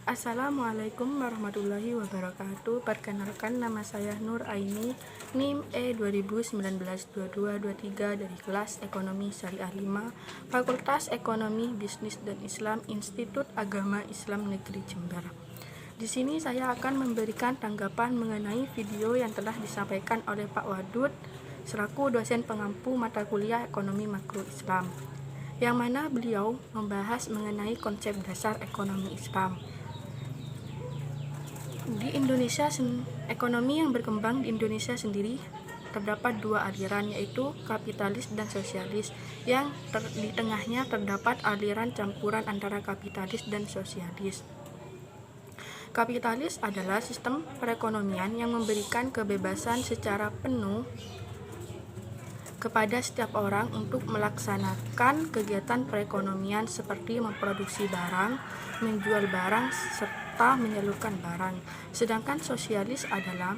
Assalamualaikum warahmatullahi wabarakatuh. Perkenalkan, nama saya Nur Aini, NIM E2019-2223 dari kelas Ekonomi Syariah 5, Fakultas Ekonomi, Bisnis dan Islam, Institut Agama Islam Negeri Jember. Di sini saya akan memberikan tanggapan mengenai video yang telah disampaikan oleh Pak Wadud selaku dosen pengampu mata kuliah Ekonomi Makro Islam, yang mana beliau membahas mengenai konsep dasar ekonomi Islam. Di Indonesia, ekonomi yang berkembang di Indonesia sendiri terdapat dua aliran, yaitu kapitalis dan sosialis, yang di tengahnya terdapat aliran campuran antara kapitalis dan sosialis. Kapitalis adalah sistem perekonomian yang memberikan kebebasan secara penuh kepada setiap orang untuk melaksanakan kegiatan perekonomian seperti memproduksi barang, menjual barang, serta menyalurkan barang. Sedangkan sosialis adalah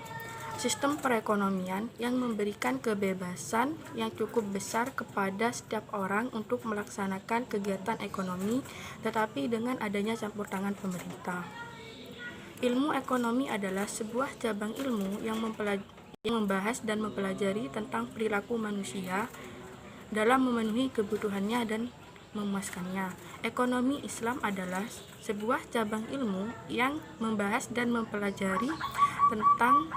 sistem perekonomian yang memberikan kebebasan yang cukup besar kepada setiap orang untuk melaksanakan kegiatan ekonomi, tetapi dengan adanya campur tangan pemerintah. Ilmu ekonomi adalah sebuah cabang ilmu yang membahas dan mempelajari tentang perilaku manusia dalam memenuhi kebutuhannya dan memuaskannya. Ekonomi Islam adalah sebuah cabang ilmu yang membahas dan mempelajari tentang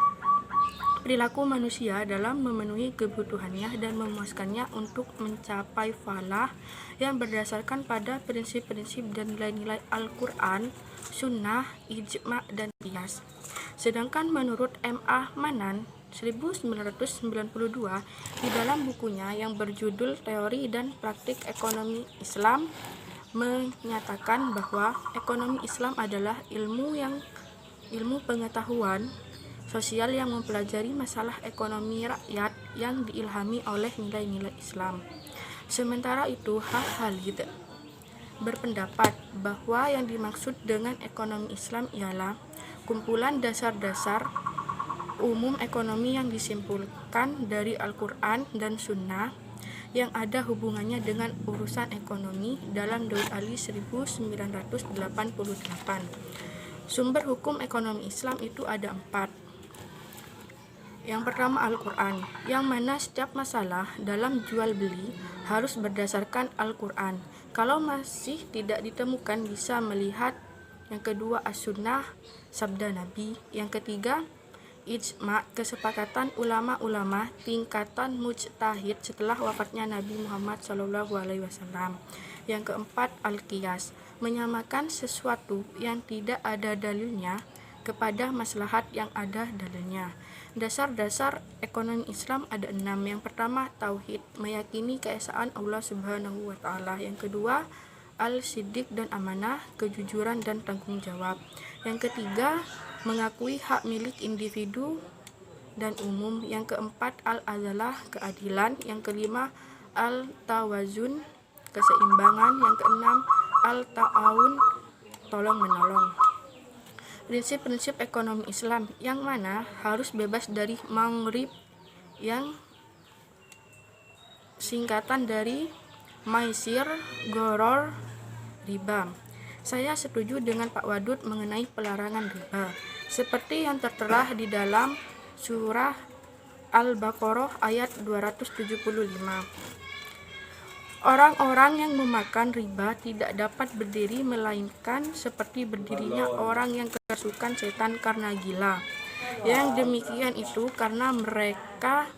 perilaku manusia dalam memenuhi kebutuhannya dan memuaskannya untuk mencapai falah yang berdasarkan pada prinsip-prinsip dan nilai-nilai Al-Quran, Sunnah, Ijma, dan Qiyas. Sedangkan menurut M.A. Manan 1992 di dalam bukunya yang berjudul Teori dan Praktik Ekonomi Islam menyatakan bahwa ekonomi Islam adalah ilmu pengetahuan sosial yang mempelajari masalah ekonomi rakyat yang diilhami oleh nilai-nilai Islam. Sementara itu, Khalid berpendapat bahwa yang dimaksud dengan ekonomi Islam ialah kumpulan dasar-dasar umum ekonomi yang disimpulkan dari Al-Quran dan Sunnah yang ada hubungannya dengan urusan ekonomi dalam Daud Ali 1988. Sumber hukum ekonomi Islam itu ada 4. Yang pertama Al-Quran, yang mana setiap masalah dalam jual beli harus berdasarkan Al-Quran. Kalau masih tidak ditemukan bisa melihat. Yang kedua As-Sunnah, sabda Nabi. Yang ketiga Ijma, kesepakatan ulama-ulama tingkatan mujtahid setelah wafatnya Nabi Muhammad SAW. Yang keempat Al-Qiyas, menyamakan sesuatu yang tidak ada dalilnya kepada maslahat yang ada dalilnya. Dasar-dasar ekonomi Islam ada 6. Yang pertama Tauhid, meyakini keesaan Allah Subhanahu wa Ta'ala. Yang kedua Al-Siddiq dan amanah, kejujuran dan tanggung jawab. Yang ketiga mengakui hak milik individu dan umum. Yang keempat Al-Adalah, keadilan. Yang kelima Al-Tawazun, keseimbangan. Yang keenam Al-Ta'awun, tolong menolong. Prinsip-prinsip ekonomi Islam yang mana harus bebas dari maghrib, yang singkatan dari maisir, goror, riba. Saya setuju dengan Pak Wadud mengenai pelarangan riba, seperti yang tertera di dalam surah Al-Baqarah ayat 275. Orang-orang yang memakan riba tidak dapat berdiri melainkan seperti berdirinya orang yang kerasukan setan karena gila. Yang demikian itu karena mereka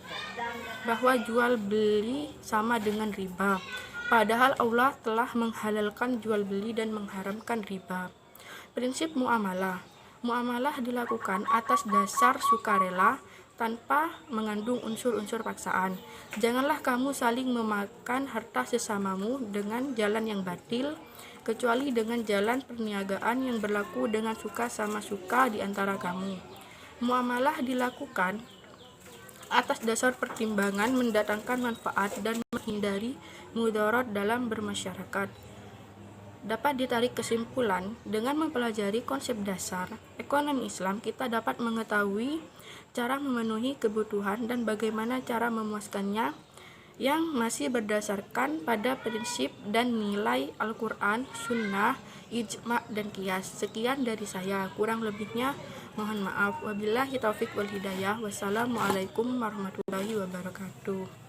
bahwa jual beli sama dengan riba. Padahal Allah telah menghalalkan jual beli dan mengharamkan riba. Prinsip muamalah. Muamalah dilakukan atas dasar sukarela tanpa mengandung unsur-unsur paksaan. Janganlah kamu saling memakan harta sesamamu dengan jalan yang batil, kecuali dengan jalan perniagaan yang berlaku dengan suka sama suka di antara kamu. Muamalah dilakukan atas dasar pertimbangan mendatangkan manfaat dan menghindari mudarat dalam bermasyarakat. Dapat ditarik kesimpulan, dengan mempelajari konsep dasar ekonomi Islam, kita dapat mengetahui cara memenuhi kebutuhan dan bagaimana cara memuaskannya yang masih berdasarkan pada prinsip dan nilai Al-Quran, Sunnah, ijma, dan qiyas. Sekian dari saya, kurang lebihnya mohon maaf. Wabillahi taufik wal hidayah. Wassalamualaikum warahmatullahi wabarakatuh.